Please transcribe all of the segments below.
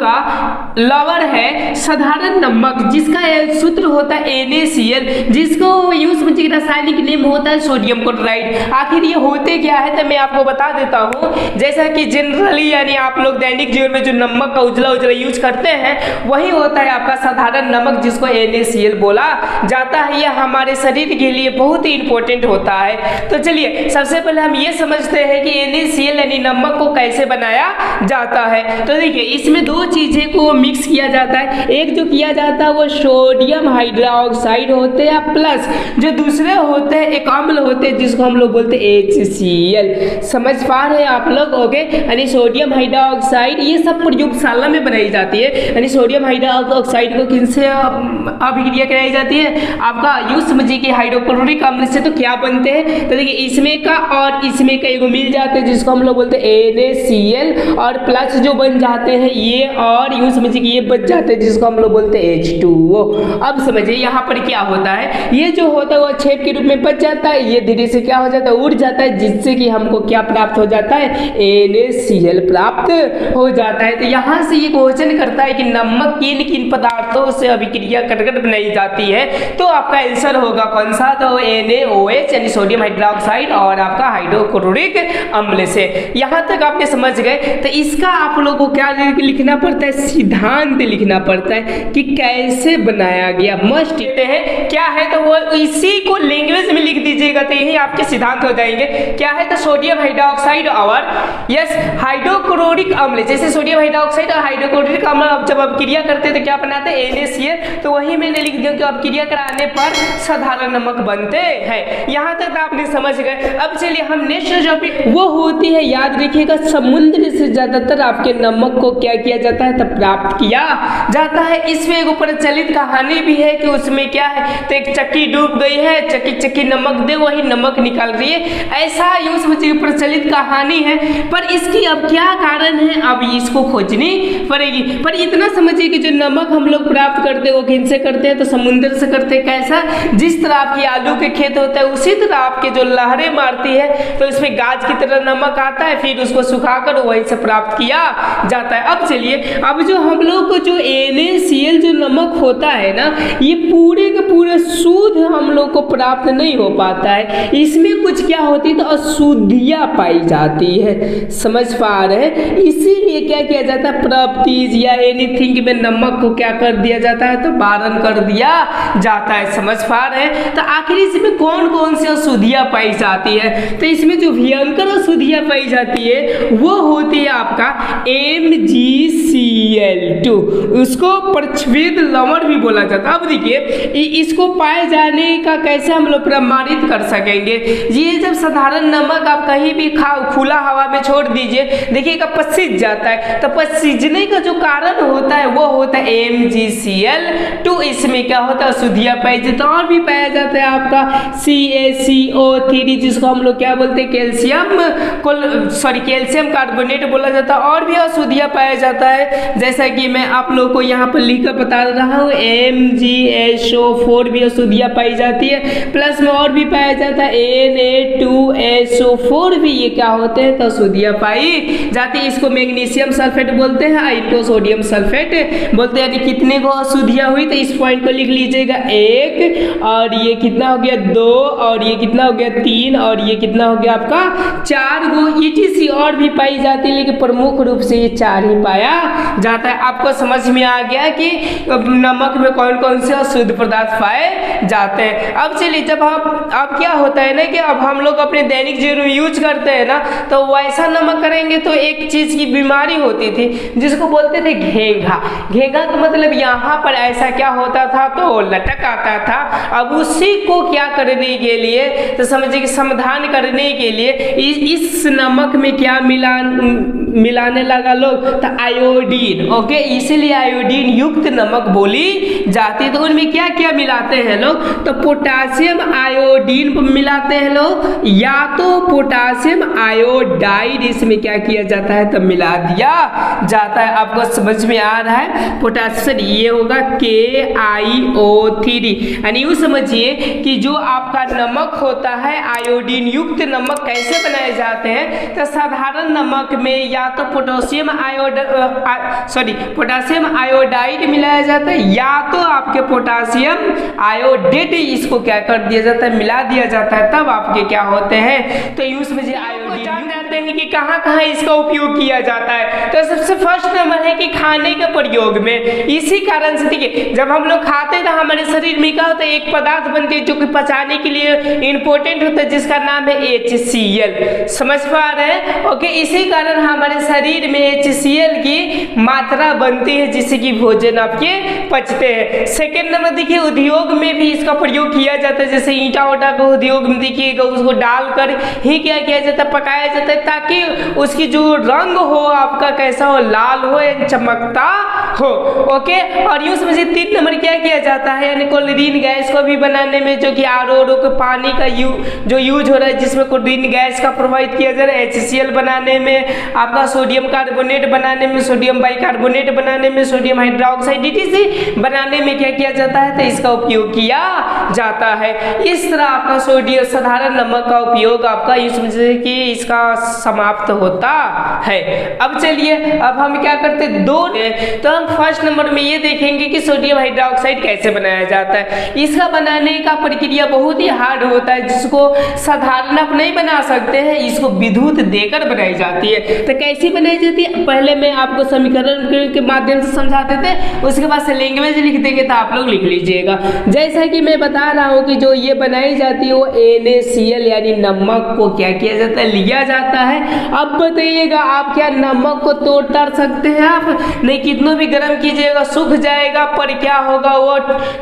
का लवर है साधारण नमक, जिसका सूत्र होता है NaCl, जिसको यूज समझिए रासायनिक नेम होता है सोडियम क्लोराइड। आखिर ये होते क्या है तो मैं आपको बता देता हूँ। जैसा कि जनरली यानी आप लोग दैनिक जीवन में जो नमक का उजला उजला यूज करते हैं वही होता है आपका साधारण नमक, जिसको NaCl बोला जाता है। यह हमारे शरीर के लिए बहुत ही इंपॉर्टेंट होता है। तो चलिए सबसे पहले हम ये समझते हैं कि NaCl यानी नमक को कैसे बनाया जाता है। तो देखिए इसमें दो चीजें को मिक्स किया जाता है। एक जो किया जाता है वो सोडियम हाइड्रोक्साइड होते हैं, प्लस जो दूसरे होते हैं एक अम्ल होते हैं जिसको हम लोग बोलते हैं HCl। समझ पा रहे हैं आप लोग? ओके, यानी सोडियम हाइड्रोक्साइड ये सब प्रयोगशाला में बनाई जाती है। यानी सोडियम हाइड्रोक्साइड को किनसे अभिक्रिया कराई जाती है? आपका यूज समझिए कि हाइड्रोक्लोरिक अम्ल से। तो क्या बनते हैं तो देखिए इसमें का और इसमें का एगो मिल जाते हैं जिसको हम लोग बोलते हैं NaCl, और प्लस जो बन जाते हैं ये और यूज समझिए कि ये बच जाते हैं जिसको हम लोग बोलते हैं H2O। अब समझिए यहाँ पर क्या होता है, ये जो होता है वो छेद के रूप में बच जाता है, ये धीरे से क्या हो जाता है उड़ जाता है, जिससे कि हमको क्या प्राप्त हो जाता है NaCl प्राप्त हो जाता है। तो यहाँ से ये क्वेश्चन करता है कि नमक किन किन पदार्थों से अभिक्रिया कर बनाई जाती है, तो आपका आंसर होगा कौन सा? तो NaOH यानी सोडियम हाइड्रोक्साइड और आपका हाइड्रोक्लोरिक अम्ल से। यहाँ तक आपने समझ गए। तो इसका आप लोगों को क्या लिखना पड़ता है? सिद्धांत लिखना पड़ता है कि कैसे बनाया गया। मस्ट लिखते हैं क्या है तो वो इसी को लैंग्वेज में लिख दीजिएगा तो यही आपके सिद्धांत हो जाएंगे। क्या है तो सोडियम हाइड्रोक्साइड और यस हाइड्रोक्लोरिक अम्ल। जैसे सोडियम हाइड्रोक्साइड और हाइड्रोक्लोरिक अम्ल जब अभिक्रिया करते हैं तो क्या बनाते हैं NaCl। तो वही मैंने लिख दिया कि अभिक्रिया कराने पर साधारण नमक बनते हैं। यहाँ तक आपने समझ गए। अब चलिए हम नेक्स्ट टॉपिक वो होती है, याद रखिएगा, समुद्र से ज्यादातर आपके नमक को क्या किया जाता है तो प्राप्त किया जाता है। इसमें एक प्रचलित कहानी भी है कि उसमें क्या है तो एक चक्की डूब गई है, चक्की चक्की नमक दे वही नमक निकाल रही है, ऐसा यूं समझिए प्रचलित कहानी है। पर इसकी अब क्या कारण है अब इसको खोजनी पड़ेगी। पर इतना समझिए कि जो नमक हम लोग प्राप्त करते हैं वो किन से करते हैं तो समुद्र से करते हैं। कैसा? जिस तरह आपकी आलू के खेत होता है उसी तरह आपके जो लहरें मारती है तो इसमें गाज की तरह नमक आता है, फिर उसको सुखाकर वहीं से प्राप्त किया जाता है। अब चलिए अब जो हम लोग को जो NaCl जो नमक होता है ना ये पूरे के पूरे शुद्ध हम लोग को प्राप्त नहीं हो पाता है। इसमें कुछ क्या होती है तो अशुद्धियां पाई जाती है। समझ पा रहे हैं? इसीलिए क्या किया जाता है प्रॉपर्टीज या एनीथिंग में नमक को क्या कर दिया जाता है तो बारण कर दिया जाता है। समझ पा रहे हैं? तो आखिर इसमें कौन कौन सी अशुद्धियां पाई जाती है तो इसमें जो भयंकर अशुद्धियां पाई जाती है वो होती है आपका MgCl2, उसको प्रच्छेद लवण भी बोला जाता है। अब देखिए इसको पाए जाने का कैसे हम लोग प्रमाणित कर सकेंगे। ये जब साधारण नमक आप कहीं भी खुला हवा में छोड़ दीजिए देखिएगा पसीज जाता है, तो पसीजने का जो कारण होता है वो होता है MgCl2। इसमें क्या होता है अशुद्धियां पाई जाती है। और भी पाया जाता है आपका CaCO3 जिसको हम लोग क्या बोलते हैं कैल्शियम कार्बोनेट बोला जाता है। और भी अशुद्धियां पाया जाता है जैसा कि मैं आप लोग को यहाँ पर लिखकर बता रहा हूँ MgSO4 भी अशुद्धियां पाई जाती है। प्लस में और भी पाया जाता है Na2SO4 भी ये क्या होते हैं तो अशुद्धियां पाई जाती है। इसको मैग्नीशियम सल्फेट बोलते हैं, आइटोसोडियम सल्फेट बोलते हैं। कितने को अशुद्धियां हुई तो इस पॉइंट को लिख लीजिएगा 1, और ये कितना हो गया 2, और ये कितना हो गया 3, और ये कितना हो गया आपका 4 गो ETC और भी पाई जाती है, लेकिन प्रमुख रूप से ये 4 ही पाया जाता है। आपको समझ में आ गया कि नमक में कौन कौन से अशुद्ध पदार्थ पाए जाते हैं। अब चलिए जब अब क्या होता है ना कि अब हम लोग अपने दैनिक जीवन में यूज करते हैं ना तो वैसा नमक करेंगे तो एक चीज की बीमारी होती थी जिसको बोलते थे घेंघा। घेंघा का मतलब यहाँ पर ऐसा क्या होता था तो लटक आता था। अब उसी को क्या करने के लिए तो समझिए कि समाधान करने के लिए इस नमक में क्या मिलाने लगा लोग तो आयोडीन। ओके, इसीलिए आयोडीन युक्त नमक बोली जाती है। तो उनमें क्या क्या मिलाते हैं लोग तो पोटासियम आयोडीन मिलाते हैं लोग, या तो पोटासियम आयोडाइड इसमें क्या किया जाता है तो मिला दिया जाता है। आपको समझ में आ रहा है? पोटासियम ये होगा KiO3। यानी यूँ समझिए कि जो आपका नमक होता है आयोडीन युक्त नमक कैसे बनाए जाते हैं तो साधारण नमक में या या तो पोटेशियम आयोडाइड मिलाया जाता है या तो आपके पोटेशियम आयोडेट इसको क्या कर दिया जाता है, मिला दिया जाता है, तब आपके क्या होते हैं तो यूज में आयोडीन जानते हैं कि कहाँ कहाँ इसका उपयोग किया जाता है। तो सबसे फर्स्ट नंबर है कि खाने के प्रयोग में। इसी कारण से देखिए जब हम लोग खाते हैं तो हमारे शरीर में क्या होता है, एक पदार्थ बनती है जो कि पचाने के लिए इंपॉर्टेंट होता है जिसका नाम है HCl। समझ पा रहे हैं? ओके, इसी कारण हमारे शरीर में HCl की मात्रा बनती है जिससे कि भोजन आपके पचते हैं। सेकेंड नंबर देखिए उद्योग में भी इसका प्रयोग किया जाता है, जैसे ईंटा उटा का उद्योग में देखिएगा उसको डालकर ही क्या किया जाता है, पकाया जाता है ताकि उसकी जो रंग हो आपका कैसा हो, लाल हो या चमकता हो। ओके, और यूं समझिए 3 नंबर क्या किया जाता है, यानी क्लोरीन गैस को भी बनाने में जो कि RO के पानी का जो यूज हो रहा है जिसमें क्लोरीन गैस का प्रवाहित किया जा रहा है, HCl बनाने में, आपका सोडियम कार्बोनेट बनाने में, सोडियम बाइकार्बोनेट बनाने में, सोडियम हाइड्रोक्साइड ETC बनाने में क्या किया जाता है तो इसका उपयोग किया जाता है। इस तरह आपका सोडियम साधारण नमक का उपयोग आपका यूं समझिए कि इसका समाप्त होता है। अब चलिए अब हम क्या करते हैं तो हम फर्स्ट नंबर में ये देखेंगे कि सोडियम हाइड्रोक्साइड कैसे बनाया जाता है। इसका बनाने का प्रक्रिया बहुत ही हार्ड होता है जिसको साधारण आप नहीं बना सकते हैं, इसको विद्युत देकर बनाई जाती है। तो कैसी बनाई जाती है पहले मैं आपको समीकरण के माध्यम से समझा देते हैं, उसके बाद से लैंग्वेज लिख देंगे तो आप लोग लिख लीजिएगा। जैसा कि मैं बता रहा हूँ कि जो ये बनाई जाती है वो NaCl यानी नमक को क्या किया जाता है, लिया जाता है। अब बताइएगा आप क्या नमक को तोड़ ताड़ सकते हैं आप? नहीं, कितना भी गर्म कीजिएगा सूख जाएगा, पर क्या होगा वो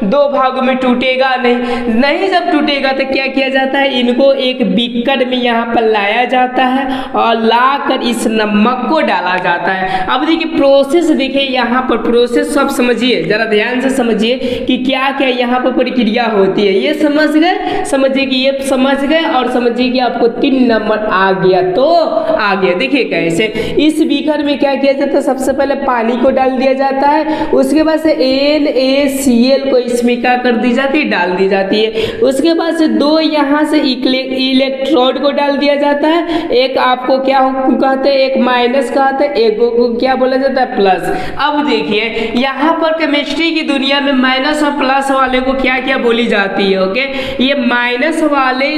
2 भागों में टूटेगा नहीं। जब टूटेगा तो क्या किया जाता है, इनको एक बीकर में यहाँ पर लाया जाता है और लाकर इस नमक को डाला जाता है। अब देखिए प्रोसेस, देखिए यहाँ पर प्रोसेस सब समझिए, जरा ध्यान से समझिए कि क्या क्या यहाँ पर प्रक्रिया होती है। ये समझ गए, समझिए कि ये समझ गए और समझिए कि आपको 3 नंबर आ गया तो आ गया। देखिए कैसे इस बीकर में क्या किया जाता है, सबसे पहले पानी को डाल दिया जाता है, उसके बाद से NaCl को इसमें क्या कर दी जाती है, डाल दी जाती है। उसके बाद से 2 यहाँ से इलेक्ट्रोड को डाल दिया जाता है, एक आपको क्या कहते हैं, एक माइनस कहते हैं, एक को क्या बोला जाता है, प्लस। अब देखिए यहाँ पर केमिस्ट्री की दुनिया में माइनस और प्लस वाले को क्या क्या बोली जाती है। ओके, ये माइनस वाले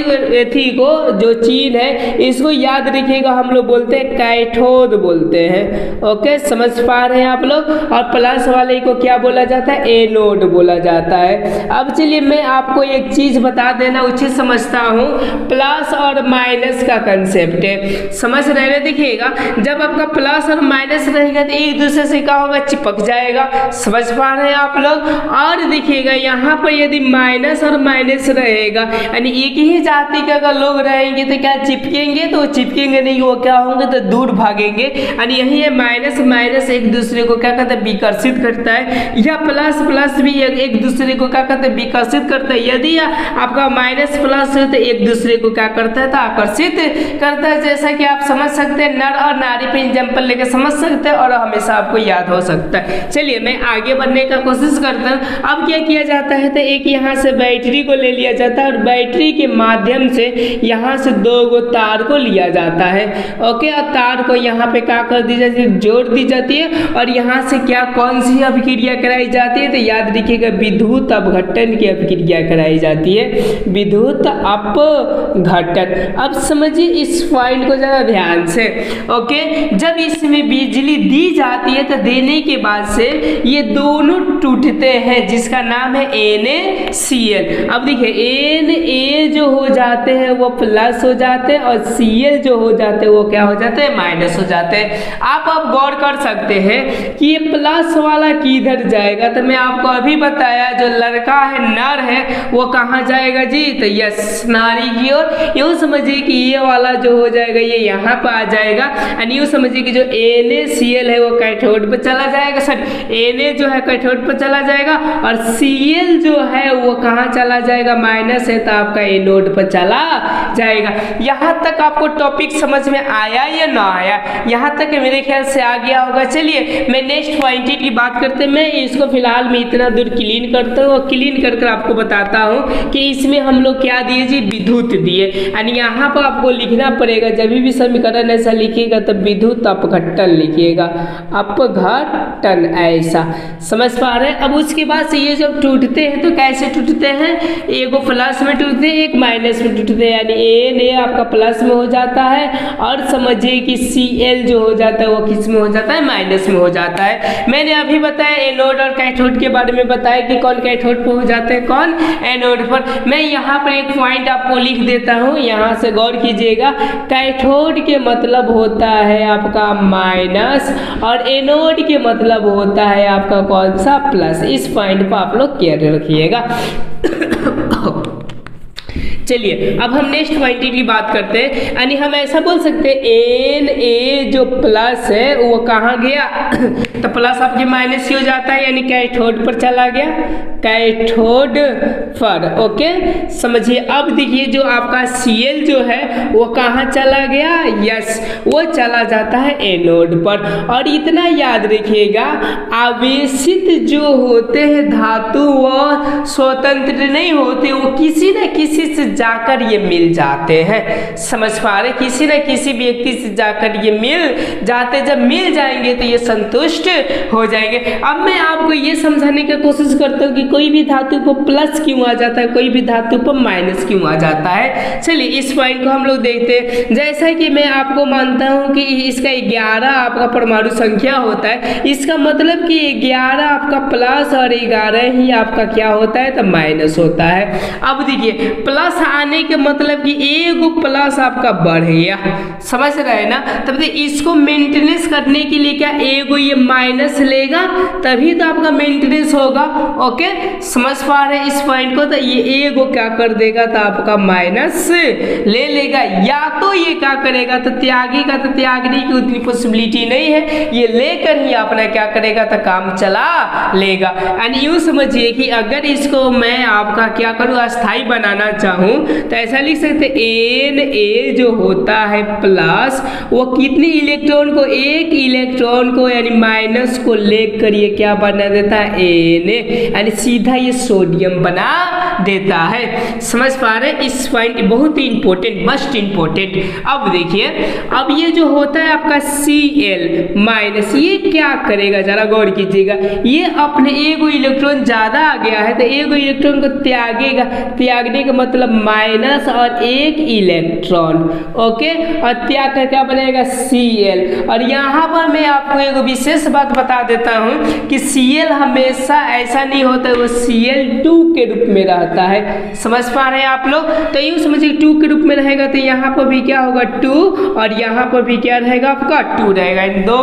थी को जो चीन है इसको याद रखिएगा, हम लोग बोलते हैं कैथोड बोलते हैं। ओके, समझ पा रहे हैं आप लोग। और प्लस वाले को क्या बोला जाता है, एनोड बोला जाता है। अब चलिए मैं आपको एक चीज बता देना उचित समझता हूँ, प्लस और माइनस का कंसेप्ट है, समझ रहे हैं? देखिएगा जब आपका प्लस और माइनस रहेगा तो एक दूसरे से क्या होगा, चिपक जाएगा। समझ पा रहे हैं आप लोग। और देखिएगा यहाँ पर यदि माइनस और माइनस रहेगा यानी एक ही जाति के अगर लोग रहेंगे तो क्या चिपकेंगे, तो चिपकेंगे नहीं, वो क्या होंगे तो दूर भागेंगे। यानी यही है माइनस माइनस एक दूसरे को क्या कहते हैं, विकर्षित करता है, या प्लस प्लस भी एक दूसरे को क्या कहते हैं, विकर्षित करता है। यदि आपका माइनस प्लस है तो एक दूसरे को क्या करता है, तो आकर्षित करता है। जैसा कि आप समझ सकते हैं, नर और नारी पे एग्जाम्पल लेके समझ सकते हैं और हमेशा आपको याद हो सकता है। चलिए मैं आगे बढ़ने का कोशिश करता हूँ। अब क्या किया जाता है तो एक यहाँ से बैटरी को ले लिया जाता है और बैटरी के माध्यम से यहाँ से 2 गो तार को लिया जाता है। ओके, और तार को यहाँ पे क्या कर दी जाती है, जोड़ दी जाती है और यहाँ से क्या कौन सी अभिक्रिया कराई जाती है तो याद रखिएगा विद्युत अपघटन की अभिक्रिया कराई जाती है, विद्युत अपघटन। अब समझिए इस पॉइंट को जरा ध्यान से। ओके, जब इसमें बिजली दी जाती है तो देने के बाद से ये दोनों टूटते हैं जिसका नाम है NaCl। अब देखिए Na जो हो जाते हैं वो प्लस हो जाते हैं और Cl जो हो जाते हैं वो क्या हो जाते हैं, माइनस हो जाते हैं। आप अब गौर कर सकते हैं कि ये प्लस वाला किधर जाएगा, तो मैं आपको अभी बताया जो लड़का है, नर है, वो कहाँ जाएगा जी, तो यस नारी की ओर। यूँ समझिए कि ये वाला जो हो जाएगा ये यहाँ पर आ जाएगा, यानी यूँ समझिए कि जो NaCl है वो कैथोड पर चला जाएगा, सॉरी Na जो है कैथोड पर चला जाएगा और Cl जो है वो कहाँ चला जाएगा, माइनस है तो आपका एनोड पर चला जाएगा। यहाँ तक आपको टॉपिक समझ में आया या ना आया? यहाँ तक मेरे ख्याल से आ गया होगा। चलिए मैं नेक्स्ट पॉइंटेड की बात करते हैं, मैं इसको फिलहाल मैं इतना दूर क्लीन करता हूँ और क्लीन कर कर आपको बताता हूँ कि इसमें हम लोग क्या दिए जी, विद्युत दिए। यानी यहाँ पर आपको लिखना पड़ेगा, जब भी समीकरण ऐसा लिखिएगा तो विद्युत अपघटन लिखिएगा, अपघटन ऐसा, समझ पा रहे हैं। अब उसके बाद से ये जब टूटते हैं तो कैसे टूटते हैं, एक प्लस में टूटते हैं, एक माइनस में टूटते हैं, यानी ए आपका प्लस में हो जाता है और समझिए कि Cl जो हो जाता है वो किस में हो जाता है, माइनस में हो जाता है। मैंने अभी बताया एनोड और कैथोड के बारे में बताया कि कौन कैथोड पर हो जाते हैं, कौन एनोड पर। मैं यहाँ पर एक पॉइंट आपको लिख देता हूँ, यहाँ से गौर कीजिएगा। कैथोड के मतलब होता है आपका माइनस और एनोड के मतलब होता है आपका कौन सा, प्लस। इस पॉइंट पर आप लोग केयर रखिएगा। चलिए अब हम नेक्स्ट पॉइंट की बात करते हैं, यानी हम ऐसा बोल सकते हैं Na जो प्लस है वो कहाँ गया तो प्लस आपके माइनस ही हो जाता है, यानी कैथोड पर चला गया, कैथोड पर। ओके समझिए। अब देखिए जो आपका Cl जो है वो कहाँ चला गया, यस वो चला जाता है एनोड पर। और इतना याद रखिएगा, आवेशित जो होते हैं धातु वो स्वतंत्र नहीं होते, वो किसी न किसी से जाकर ये मिल जाते हैं, समझ पा रहे, किसी न किसी व्यक्ति से जाकर ये मिल जाते, जब मिल जाएंगे तो ये संतुष्ट हो जाएंगे। अब मैं आपको ये समझाने की कोशिश करता हूँ कि कोई भी धातु को प्लस क्यों आ जाता है, कोई भी धातु पर माइनस क्यों आ जाता है। चलिए इस पॉइंट को हम लोग देखते हैं। जैसा कि मैं आपको मानता हूँ कि इसका 11 आपका परमाणु संख्या होता है, इसका मतलब कि 11 आपका प्लस और 11 ही आपका क्या होता है तो माइनस होता है। अब देखिए प्लस आने के मतलब कि एक प्लस आपका बढ़ गया, समझ रहे हैं ना। तब इसको मेंटेनेंस करने के लिए क्या एगो ये माइनस लेगा, तभी तो आपका मेंटेनेंस होगा। ओके समझ पा रहे हैं इस पॉइंट को। तो ये एगो क्या कर देगा तो आपका माइनस ले लेगा, या तो ये क्या करेगा तो त्यागेगा, तो त्यागने की उतनी पॉसिबिलिटी नहीं है, ये लेकर ही अपना क्या करेगा तो काम चला लेगा। एंड यूं समझिए कि अगर इसको मैं आपका क्या करूँ अस्थाई बनाना चाहूँ तो ऐसा लिख सकते Na जो होता है प्लस, वो कितने इलेक्ट्रॉन को, एक इलेक्ट्रॉन को यानी माइनस को लेकर ये क्या बना देता है Na, यानी सीधा ये सोडियम बना देता है। समझ पा रहे हैं इस पॉइंट, बहुत ही इंपॉर्टेंट, मस्ट इंपॉर्टेंट। अब देखिए अब ये जो होता है आपका Cl माइनस, ये क्या करेगा जरा गौर कीजिएगा, ये अपने एगो इलेक्ट्रॉन ज्यादा आ गया है तो एगो इलेक्ट्रॉन को त्यागेगा, त्यागने का मतलब माइनस और एक इलेक्ट्रॉन। ओके और त्याग कर क्या बनेगा Cl। और यहाँ पर मैं आपको एक विशेष बात बता देता हूँ कि Cl हमेशा ऐसा नहीं होता है, वो Cl2 के रूप में रहता है, समझ पा रहे हैं आप लोग। तो यूँ समझिए 2 के रूप में रहेगा तो यहाँ पर भी क्या होगा 2 और यहाँ पर भी क्या रहेगा आपका 2 रहेगा। दो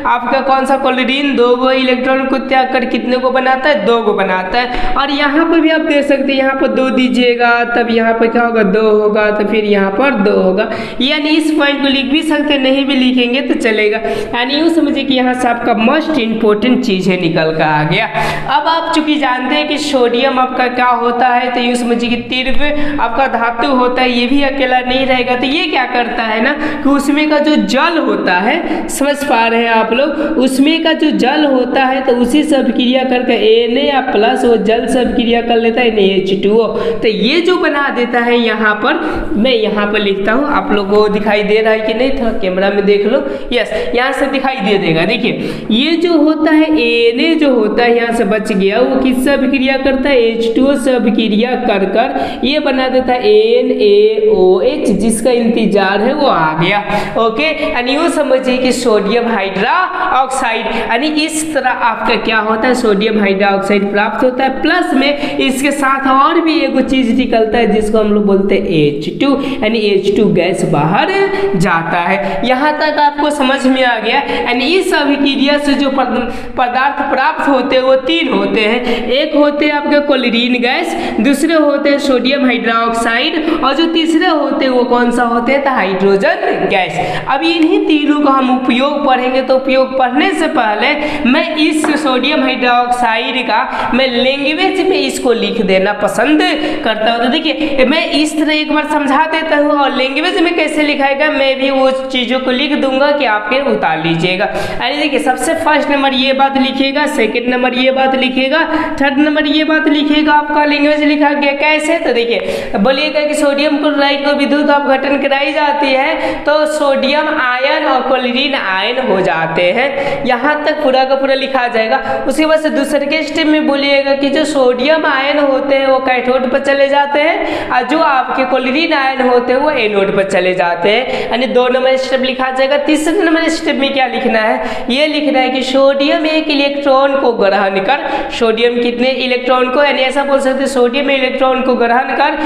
आपका कौन सा क्लोरीन दो इलेक्ट्रॉन को त्याग कर कितने को बनाता है, 2 को बनाता है। और यहाँ पर भी आप देख सकते हैं, यहाँ पर 2 दीजिएगा तब यहाँ पर क्या होगा 2 होगा, तो फिर यहाँ पर 2 होगा। यानी इस पॉइंट को लिख भी सकते, नहीं भी लिखेंगे तो चलेगा। यानी यूँ समझिए कि यहाँ से आपका मोस्ट इंपॉर्टेंट चीज है निकल कर आ गया। अब आप चूंकि जानते हैं कि सोडियम आपका क्या होता है, तो यूँ समझिए कि तीव्र आपका धातु होता है, ये भी अकेला नहीं रहेगा। तो ये क्या करता है ना कि उसमें का जो जल होता है, समझ पा रहे हैं आप लोग, उसमें का जो जल होता है तो उसी से अभिक्रिया करके Na या प्लस वो जल से अभिक्रिया कर लेता है NH2O। तो ये जो बना देता है यहाँ पर, मैं यहाँ पर लिखता हूँ, आप लोगों को दिखाई दे रहा है कि नहीं, थोड़ा कैमरा में देख लो, यस यहाँ से दिखाई दे देगा। देखिए ये जो होता है Na जो होता है यहाँ से बच गया, वो किससे अभिक्रिया करता है H2O से अभिक्रिया कर कर ये बना देता है NaOH, जिसका इंतजार है वो आ गया। ओके यानी यूँ समझिए कि सोडियम हाइड्रा ऑक्साइड, यानी इस तरह आपका क्या होता है सोडियम हाइड्रा ऑक्साइड प्राप्त होता है। प्लस में इसके साथ और भी एक चीज निकलता है जिसको हम लोग बोलते हैं H2, यानी H2 गैस बाहर जाता है। यहाँ तक आपको समझ में आ गया। यानी इस अभिक्रिया से जो पदार्थ प्राप्त होते हैं वो 3 होते हैं, एक होते हैं आपके क्लोरीन गैस, दूसरे होते हैं सोडियम हाइड्रा ऑक्साइड और जो तीसरे होते हैं वो कौन सा होते हैं तो हाइड्रोजन गैस। अब इन्हीं तीनों का हम उपयोग पढ़ेंगे, तो उपयोग पढ़ने से पहले मैं इस सोडियम हाइड्रा ऑक्साइड का मैं लैंग्वेज में इसको लिख देना पसंद करता हूँ। तो देखिए देखिए मैं इस तरह एक बार समझा देता हूँ और लैंग्वेज में कैसे लिखाएगा मैं भी वो चीज़ों को लिख दूंगा कि आप फिर उतार लीजिएगा। यानी देखिए सबसे फर्स्ट नंबर ये बात लिखिएगा, सेकंड नंबर ये बात लिखिएगा, थर्ड नंबर ये बात लिखिएगा। आपका लैंग्वेज लिखा गया कैसे, तो देखिए बोलिएगा कि सोडियम क्लोराइड को विद्युत अपघटन कराई जाती है तो सोडियम आयन और क्लोरीन आयन हो जाते हैं। यहाँ तक पूरा का पूरा लिखा जाएगा। उसके बाद से दूसरे के स्टेप में बोलिएगा कि जो सोडियम आयन होते हैं वो कैथोड पर चले जाते हैं और जो आपके क्लोरीन आयन होते हैं वो एनोड पर चले जाते हैं। यानी 2 नंबर स्टेप लिखा जाएगा। तीसरे नंबर स्टेप में क्या लिखना है, ये लिखना है कि सोडियम एक इलेक्ट्रॉन को ग्रहण कर, सोडियम कितने इलेक्ट्रॉन को, यानी ऐसा बोल सकते हैं सोडियम इलेक्ट्रॉन को ग्रहण कर,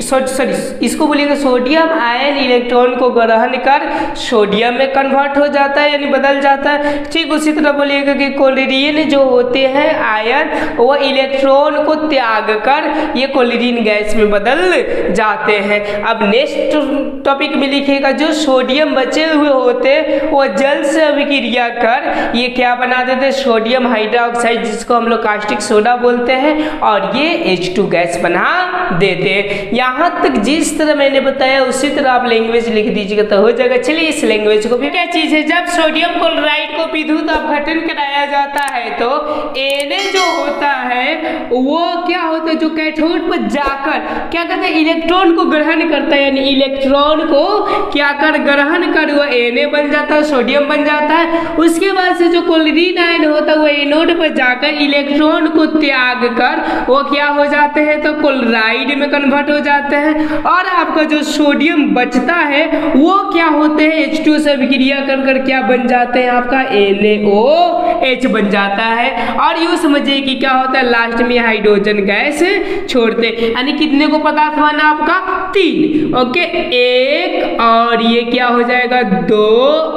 सॉरी इसको बोलिएगा सोडियम आयन इलेक्ट्रॉन को ग्रहण कर सोडियम में कन्वर्ट हो जाता है यानी बदल जाता है। ठीक उसी तरह बोलिएगा कि क्लोरीन जो होते हैं आयन वो इलेक्ट्रॉन को त्याग कर ये क्लोरीन गैस में बदल जाते हैं। अब नेक्स्ट टॉपिक में लिखिएगा जो सोडियम बचे हुए होते वो जल से अभिक्रिया कर ये क्या बना देते, सोडियम हाइड्रोक्साइड जिसको हम लोग कास्टिक सोडा बोलते हैं और ये H2 गैस बना देते हैं। यहाँ तक जिस तरह मैंने बताया उसी तरह आप लैंग्वेज लिख दीजिएगा तो हो जाएगा। चलिए इस लैंग्वेज को भी क्या चीज है, जब सोडियम क्लोराइड को विद्युत अपघटन कराया जाता है तो Na जो होता है वो क्या होता है, जो कैथोड पर जाकर क्या करता है, इलेक्ट्रॉन को ग्रहण करता है यानी इलेक्ट्रॉन को क्या कर ग्रहण कर वो Na बन जाता है, सोडियम बन जाता है। उसके बाद से जो क्लोरीन आयन होता है वो एनोड पर जाकर इलेक्ट्रॉन को त्याग कर वो क्या हो जाते हैं, तो क्लोराइड में कन्वर्ट हो जाते हैं और आपका जो सोडियम बचता है वो क्या होते हैं, H2 से अभिक्रिया कर क्या बन जाते हैं, आपका NaOH बन जाता है। और यूँ समझिए कि क्या होता है, लास्ट में हाइड्रोजन गैस छोड़ते, यानी कितने को पदार्थ बना आपका 3, ओके 1 और ये क्या हो जाएगा 2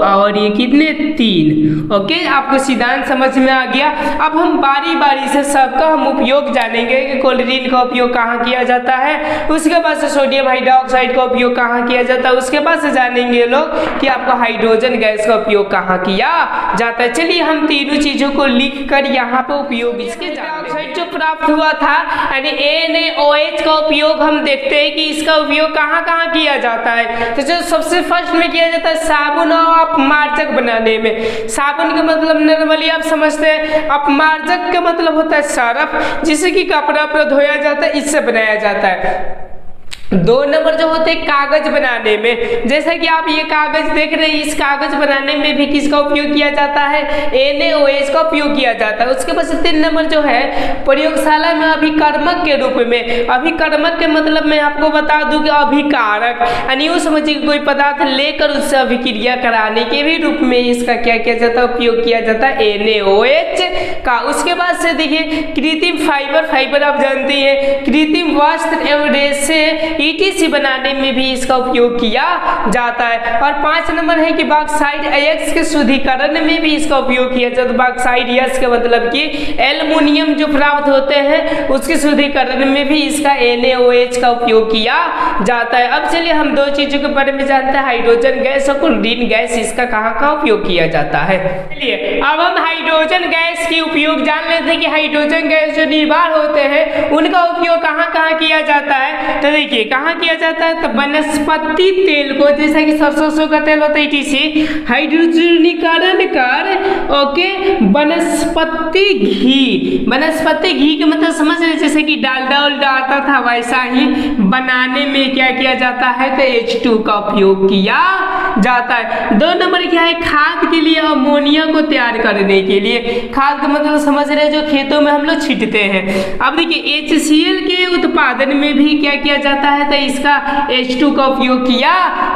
और ये कितने 3, ओके आपको सिद्धांत समझ में आ गया। अब हम बारी बारी से सबका हम उपयोग जानेंगे कि क्लोरीन का उपयोग कहाँ किया जाता है, उसके बाद से सोडियम हाइड्रोक्साइड का उपयोग कहाँ किया जाता है, उसके बाद से जानेंगे लोग कि आपको हाइड्रोजन गैस का उपयोग कहाँ किया जाता है। चलिए हम तीनों चीजों को लिख कर यहाँ पे उपयोग इसके डाइऑक्साइड जो प्राप्त हुआ था यानी NaOH का उपयोग हम देखते हैं कि इसका उपयोग कहाँ कहाँ किया जाता है। तो जो सबसे फर्स्ट में किया जाता है साबुन और अपमार्जक बनाने में। साबुन का मतलब नॉर्मली आप समझते हैं, अपमार्जक का मतलब होता है सरफ जिसे कि कपड़ा पर धोया जाता है, इससे बनाया जाता है। 2 नंबर जो होते हैं कागज बनाने में, जैसा कि आप ये कागज देख रहे हैं, इस कागज बनाने में भी किसका उपयोग किया जाता है, NaOH का उपयोग किया जाता है। उसके बाद 3 नंबर जो है प्रयोगशाला में अभिकर्मक के रूप में। अभिकर्मक के मतलब मैं आपको बता दूं कि अभिकारक यानी यूँ समझिए कोई पदार्थ लेकर उससे अभिक्रिया कराने के भी रूप में इसका क्या किया जाता है, उपयोग किया जाता है NaOH का। उसके बाद से देखिए कृत्रिम फाइबर आप जानते हैं, कृत्रिम वस्त्र एवं रेशे ETC बनाने में भी इसका उपयोग किया जाता है। और 5 नंबर है कि बॉक्साइड X के शुद्धिकरण में भी इसका उपयोग किया जाता है। बॉक्साइड X का मतलब कि एल्युमिनियम जो प्राप्त होते हैं उसके शुद्धिकरण में भी इसका NaOH का उपयोग किया जाता है। अब चलिए हम 2 चीजों के बारे में जानते हैं, हाइड्रोजन गैस और क्लोरीन गैस, इसका कहाँ कहाँ उपयोग किया जाता है। चलिए अब हम हाइड्रोजन गैस के उपयोग जान लेते हैं कि हाइड्रोजन गैस जो निर्वात होते हैं उनका उपयोग कहाँ कहाँ किया जाता है। तो देखिए कहाँ किया जाता है, तो वनस्पति तेल को, जैसा कि सरसों का तेल होता है ETC, हाइड्रोजनीकरण कर ओके वनस्पति घी। वनस्पति घी के मतलब समझ रहे, जैसे कि डालडा उल्डा आता था वैसा ही बनाने में क्या किया जाता है, तो H2 का उपयोग किया जाता है। 2 नंबर क्या है, खाद के लिए अमोनिया को तैयार करने के लिए। खाद का मतलब समझ रहे जो खेतों में हम लोग छींटते हैं। अब देखिए HCl के उत्पादन में भी क्या किया जाता है, तो इसका H2 का उपयोग किया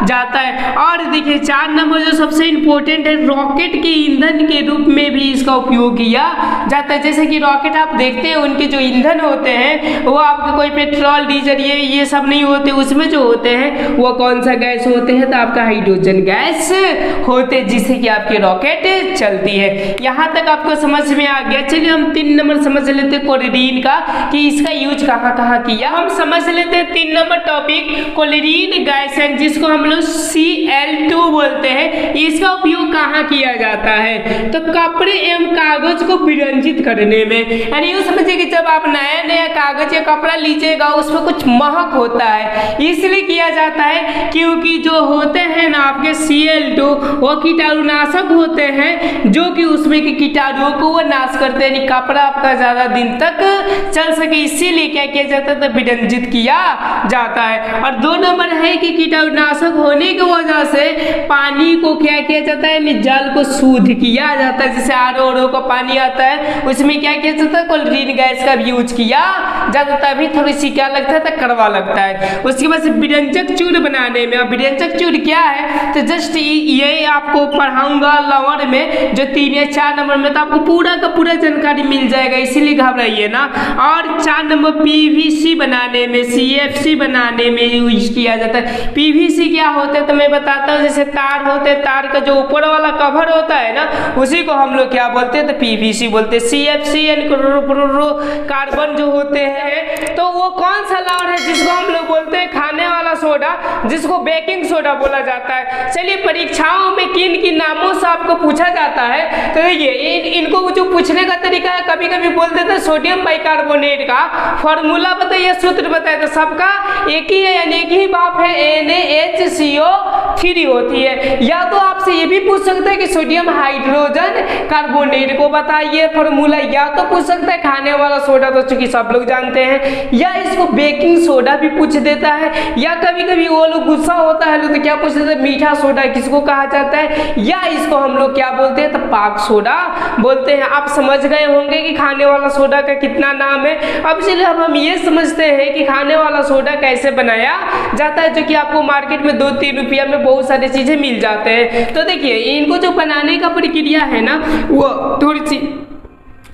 जाता है। और देखिए 4 नंबर जो सबसे इंपॉर्टेंट है, रॉकेट के ईंधन के रूप में भी इसका उपयोग किया जाता है। जैसे कि रॉकेट आप देखते हैं उनके जो ईंधन होते हैं वो आपके कोई पेट्रोल डीजल ये सब नहीं होते, उसमें जो होते हैं वो कौन सा गैस होते हैं, तो आपका हाइड्रोजन गैस होते हैं जिससे कि आपकी रॉकेट चलती है। यहाँ तक आपको समझ में आ गया। चलिए हम 3 नंबर समझ लेते हैं क्लोरीन का कि इसका यूज कहाँ कहाँ किया। हम समझ लेते हैं 3 number number topic chlorine gas है जिसको हम लोग Cl2 बोलते हैं। इसका उपयोग कहाँ किया जाता है? तो कपड़े एवं कागज को विरंजित करने में। यानी यूँ समझिए कि जब आप नया नया कागज या कपड़ा लीजिएगा उसमें कुछ महक होता है, इसलिए किया जाता है क्योंकि जो होते हैं ना आपके Cl2 वो कीटाणुनाशक होते हैं जो कि उसमें के कीटाणुओं को वो नाश करते हैं, कपड़ा आपका ज्यादा दिन तक चल सके, इसीलिए क्या किया जाता है? तो विरंजित किया जाता है। और 2 नंबर है कि कीटाणुनाशक होने की वजह से पानी को क्या किया जाता है? जल को शुद्ध किया जाता है। जैसे RO का पानी आता है उसमें क्या किया जाता है? क्लोरीन गैस का भी यूज किया जाता है, तभी थोड़ी सी क्या लगता है? तो कड़वा लगता है। उसके बाद विरंजक चूर्ण बनाने में, अब विरंजक चूर्ण क्या है? तो जस्ट ये आपको पढ़ाऊंगा लवर में जो 3 या 4 नंबर में, तो आपको पूरा का पूरा जानकारी मिल जाएगा, इसीलिए घबराइए ना। और 4 नंबर PVC बनाने में, CFC बनाने में यूज किया जाता है। PVC क्या होता है तो मैं बताता हूँ। जैसे तार होते हैं, तार का जो ऊपर वाला कवर होता है ना उसी को हम लोग क्या बोलते हैं? तो PVC बोलते हैं। CFC यानी कार्बन जो होते हैं, तो वो कौन सा लवर है जिसको हम लोग बोलते हैं खाने वाला सोडा, जिसको बेकिंग सोडा बोला जाता है। चलिए परीक्षाओं में किन किन नामों से आपको पूछा जाता है तो देखिए इनको जो पूछने का तरीका है, कभी कभी बोलते थे सोडियम बाइकार्बोनेट का फॉर्मूला बताइए, सूत्र बताइए, तो सबका एक ही है यानी एक ही भाप है, NaHCO3 होती है। या तो आपसे ये भी पूछ सकते हैं कि सोडियम हाइड्रोजन कार्बोनेट को बताइए फॉर्मूला, या तो पूछ सकता है खाने वाला सोडा तो चूंकि सब लोग जानते हैं, या इसको बेकिंग सोडा भी पूछ देता है, या कभी कभी वो लोग गुस्सा होता है तो क्या पूछ देते हैं? मीठा सोडा किसको कहा जाता है, या इसको हम लोग क्या बोलते हैं? तो पाक सोडा बोलते हैं। आप समझ गए होंगे कि खाने वाला सोडा का कितना नाम है। अब चलिए अब हम ये समझते हैं कि खाने वाला सोडा कैसे बनाया जाता है, जो कि आपको मार्केट में 2-3 रुपया में बहुत सारी चीजें मिल जाते हैं। तो देखिए इनको जो बनाने का प्रक्रिया है ना, वो थोड़ी सी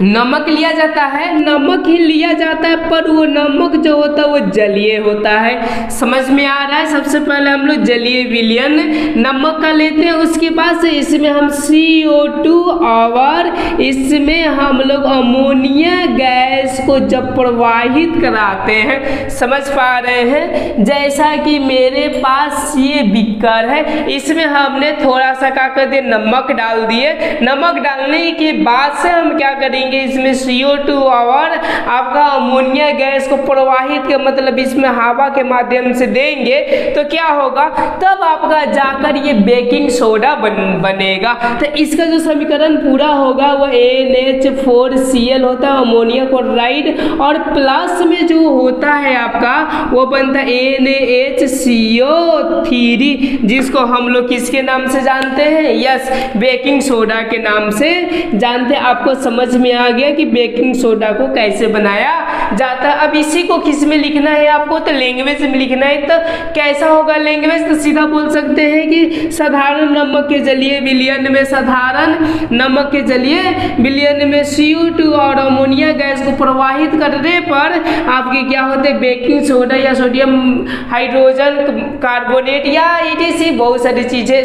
नमक लिया जाता है, नमक ही लिया जाता है, पर वो नमक जो होता है वो जलीय होता है। समझ में आ रहा है? सबसे पहले हम लोग जलीय विलयन नमक का लेते हैं, उसके बाद से इसमें हम CO2 और इसमें हम लोग अमोनिया गैस को जब प्रवाहित कराते हैं, समझ पा रहे हैं? जैसा कि मेरे पास ये बीकर है, इसमें हमने थोड़ा सा क्या कर दिया? नमक डाल दिए। नमक डालने के बाद से हम क्या करेंगे? इसमें CO2 और आपका अमोनिया गैस को प्रवाहित के मतलब इसमें हवा के माध्यम से देंगे तो क्या होगा? तब आपका जाकर ये बेकिंग सोडा बनेगा। तो इसका जो समीकरण पूरा होगा वो NH4Cl होता है, अमोनिया क्लोराइड, और प्लस में जो होता है आपका वो बनता है NaHCO3, जिसको हम लोग किसके नाम से जानते हैं? यस, बेकिंग सोडा के नाम से जानते हैं। आपको समझ में आ गया कि बेकिंग सोडा को कैसे बनाया जाता है। अब इसी को किस में लिखना है आपको? तो लैंग्वेज में लिखना है। तो कैसा होगा लैंग्वेज? तो सीधा बोल सकते हैं कि साधारण नमक के जलीय विलयन में, साधारण नमक के जलीय विलयन में CO2 और अमोनिया गैस को प्रवाहित करने पर आपके क्या होते हैं? बेकिंग सोडा या सोडियम हाइड्रोजन कार्बोनेट या ETC बहुत सारी चीजें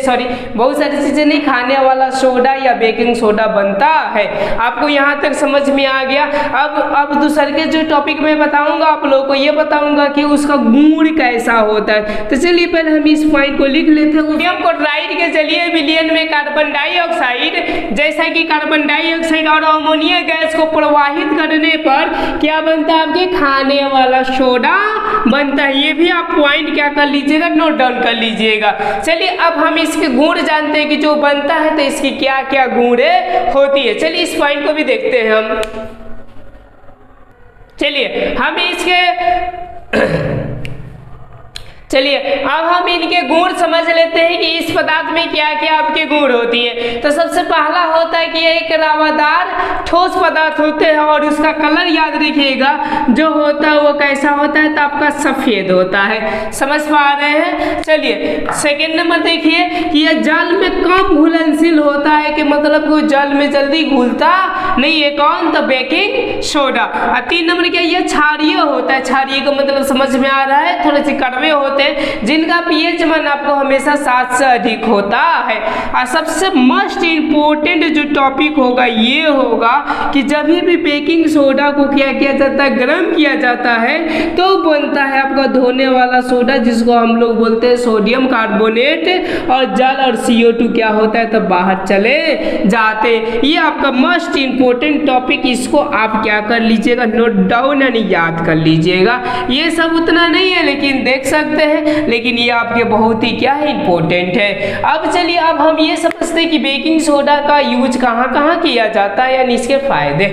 नहीं, खाने वाला सोडा या बेकिंग सोडा बनता है। आपको यहाँ तक समझ में आ गया। अब दूसरे के जो टॉपिक में बताऊंगा आप लोगों को ये बताऊंगा कि उसका गुण कैसा होता है। तो चलिए पहले हम इस पॉइंट को लिख लेते हैं। सोडियम क्लोराइड के जलीय विलयन में कार्बन डाइऑक्साइड, जैसा कि कार्बन डाइऑक्साइड और अमोनिया गैस को प्रवाहित करने पर क्या बनता है? आपके खाने वाला सोडा बनता है। ये भी आप पॉइंट क्या कर लीजिएगा? नोट डाउन कर लीजिएगा। चलिए अब हम इसके गुण जानते हैं कि जो बनता है तो इसकी क्या क्या गुण होती है। चलिए इस पॉइंट को भी देखते हैं हम। चलिए अब हम इनके गुण समझ लेते हैं कि इस पदार्थ में क्या क्या आपके गुण होती है। तो सबसे पहला होता है कि एक रावादार ठोस पदार्थ होते हैं और उसका कलर याद रखिएगा जो होता है वो कैसा होता है? तो आपका सफेद होता है। समझ पा रहे हैं? चलिए सेकेंड नंबर देखिए कि यह जल में कम घुलनशील होता है, कि मतलब वो जल में जल्दी घुलता नहीं है। कौन? तो बेकिंग सोडा। और 3 नंबर क्या? यह क्षारीय होता है। क्षारीय का मतलब समझ में आ रहा है? थोड़े से कड़वे होते हैं जिनका pH मान आपको हमेशा 7 से अधिक होता है। और सबसे मोस्ट इम्पोर्टेंट जो टॉपिक होगा ये होगा कि जब भी बेकिंग सोडा को क्या किया जाता है, गर्म किया जाता है, तो बनता है आपका धोने वाला सोडा जिसको हम लोग बोलते हैं सोडियम कार्बोनेट, और जल और CO2 क्या होता है तो बाहर चले जाते। ये आपका मोस्ट इम्पोर्टेंट टॉपिक, इसको आप क्या कर लीजिएगा, नोट डाउन यानी याद कर लीजिएगा। ये सब उतना नहीं है लेकिन देख सकते हैं, लेकिन ये आपके बहुत ही क्या है इंपॉर्टेंट है। अब चलिए अब हम ये समझते हैं कि बेकिंग सोडा का यूज कहाँ कहाँ किया जाता है यानी इसके फायदे।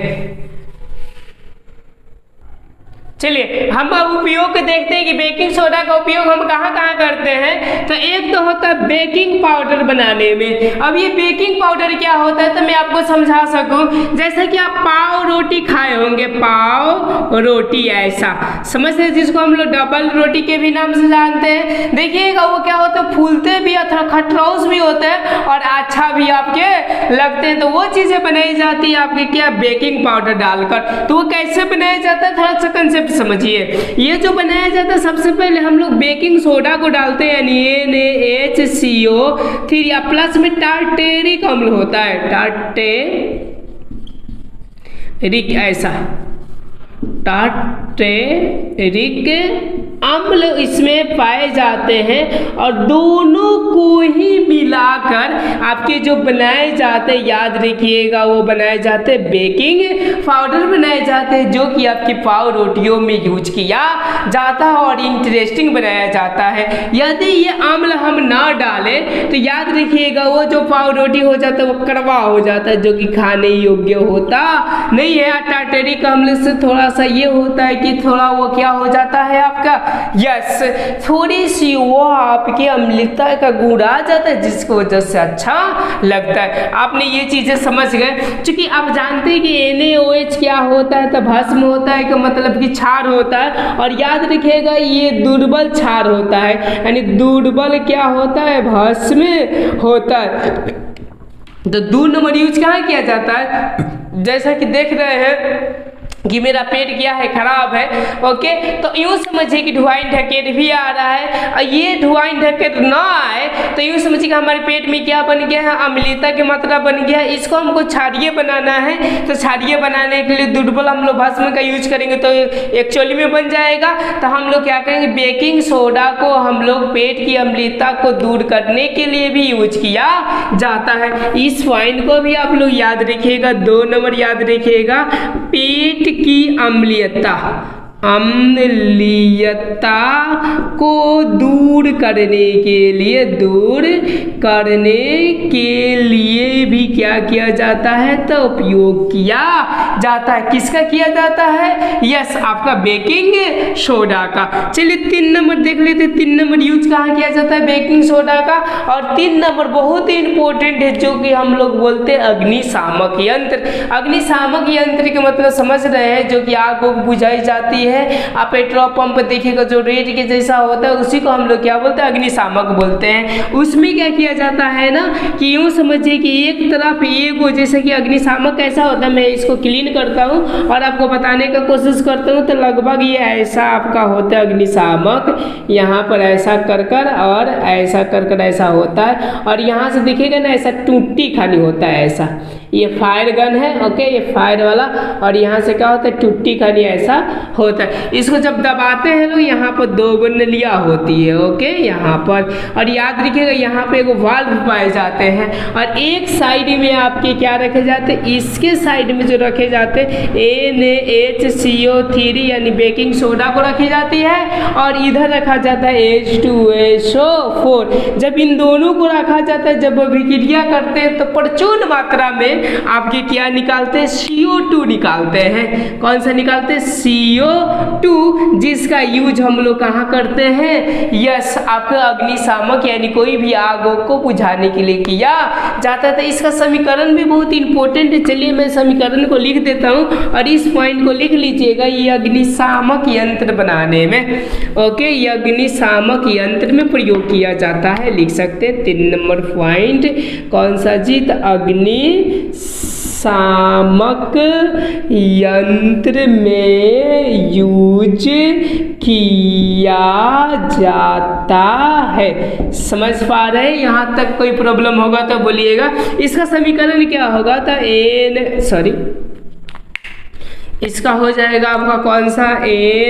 चलिए हम अब उपयोग देखते हैं कि बेकिंग सोडा का उपयोग हम कहाँ कहाँ करते हैं। तो एक तो होता है बेकिंग पाउडर बनाने में। अब ये बेकिंग पाउडर क्या होता है तो मैं आपको समझा सकूं, जैसे कि आप पाव रोटी खाए होंगे, पाव रोटी ऐसा समझते हैं जिसको हम लोग डबल रोटी के भी नाम से जानते हैं। देखिएगा वो क्या होता है, फूलते भी थोड़ा खटरौस भी होते हैं और अच्छा भी आपके लगते हैं। तो वो चीजें बनाई जाती है आपके क्या, बेकिंग पाउडर डालकर। तो वो कैसे बनाया जाता है थोड़ा सा कंसेप्ट समझिए। ये जो बनाया जाता है सबसे पहले हम लोग बेकिंग सोडा को डालते हैं यानी NaHCO3 या प्लस में टार्टेरिक अम्ल होता है, टार्टेरिक ऐसा टार्टेरिक अम्ल इसमें पाए जाते हैं और दोनों को ही मिलाकर आपके जो बनाए जाते हैं, याद रखिएगा वो बनाए जाते हैं बेकिंग पाउडर बनाए जाते हैं जो कि आपकी पाव रोटियों में यूज किया जाता है और इंटरेस्टिंग बनाया जाता है। यदि ये अम्ल हम ना डालें तो याद रखिएगा वो जो पाव रोटी हो जाता है वो कड़वा हो जाता है जो कि खाने योग्य होता नहीं है। टार्टेरिक अम्ल से थोड़ा सा ये होता है कि थोड़ा वो क्या हो जाता है आपका, यस थोड़ी सी वो आपकी अम्लता का गुण आ जाता है जिसकी वजह से अच्छा लगता है। आपने ये चीजें समझ गए। क्योंकि आप जानते हैं कि NaOH क्या होता है तो भस्म होता है, का मतलब कि क्षार होता है। और याद रखिएगा ये दुर्बल क्षार होता है यानी दुर्बल क्या होता है, भस्म होता है। तो 2 नंबर यूज कहाँ किया जाता है, जैसा कि देख रहे हैं कि मेरा पेट क्या है, खराब है, ओके। तो यूँ समझिए कि ढुआई ढकेट भी आ रहा है और ये ढुआई ढकेट ना आए तो यूँ समझिए कि हमारे पेट में क्या बन गया है, अम्लता की मात्रा बन गया है। इसको हमको क्षारीय बनाना है तो क्षारीय बनाने के लिए दुर्बल हम लोग भस्म का यूज करेंगे तो एक्चुअली में बन जाएगा। तो हम लोग क्या करेंगे, बेकिंग सोडा को हम लोग पेट की अम्लता को दूर करने के लिए भी यूज किया जाता है। इस पॉइंट को भी आप लोग याद रखिएगा। 2 नंबर याद रखिएगा, पेट की अम्लीयता को दूर करने के लिए भी क्या किया जाता है तो उपयोग किया जाता है। किसका किया जाता है, यस आपका बेकिंग सोडा का। चलिए 3 नंबर देख लेते। 3 नंबर यूज कहाँ किया जाता है बेकिंग सोडा का। और 3 नंबर बहुत ही इंपॉर्टेंट है जो कि हम लोग बोलते हैं अग्निशामक यंत्र। अग्निशामक यंत्र के मतलब समझ रहे हैं, जो कि आग को बुझाई जाती है। आप पेट्रोल पंप देखिएगा जो रेड के जैसा होता है उसी को हम लोग क्या बोलते हैं, अग्निशामक बोलते हैं। उसमें क्या किया जाता है ना कि यूँ समझिए कि एक तरफ एगो, जैसे कि अग्निशामक कैसा होता है, मैं इसको क्लीन करता हूँ और आपको बताने का कोशिश करता हूँ। तो लगभग ये ऐसा आपका होता है अग्निशामक, यहाँ पर ऐसा कर कर और ऐसा कर कर ऐसा होता है। और यहाँ से देखिएगा ना ऐसा टूटी खाली होता है, ऐसा ये फायर गन है, ओके, ये फायर वाला। और यहाँ से क्या होता है, टूटी खाली ऐसा होता है। इसको जब दबाते हैं लोग यहाँ पर 2 नलियाँ होती है, ओके, यहाँ पर। और याद रखिएगा यहाँ पे एगो वाल्व पाए जाते हैं और एक साइड में आपके क्या रखे जाते हैं, इसके साइड में जो रखे जाते हैं NaHCO3 यानी बेकिंग सोडा को रखी जाती है और इधर रखा जाता है H2SO4। जब इन दोनों को रखा जाता है, जब वो विक्रिया करते हैं तो प्रचुर मात्रा में आपके क्या निकालते हैं, CO2 निकालते हैं। कौन सा निकालते हैं, CO2, जिसका यूज हम लोग कहाँ करते हैं, यस आपका अग्निशामक यानी कोई भी आग को बुझाने के लिए किया जाता है। तो इसका समीकरण भी बहुत इंपॉर्टेंट है। चलिए मैं समीकरण को लिख देता हूँ और इस पॉइंट को लिख लीजिएगा। ये अग्निशामक यंत्र बनाने में, ओके, ये अग्निशामक यंत्र में प्रयोग किया जाता है, लिख सकते हैं 3 नंबर पॉइंट। कौन सा जी, तो अग्नि अग्निशामक यंत्र में यूज किया जाता है। समझ पा रहे हैं? यहाँ तक कोई प्रॉब्लम होगा तो बोलिएगा। इसका समीकरण क्या होगा? तो इसका हो जाएगा आपका कौन सा,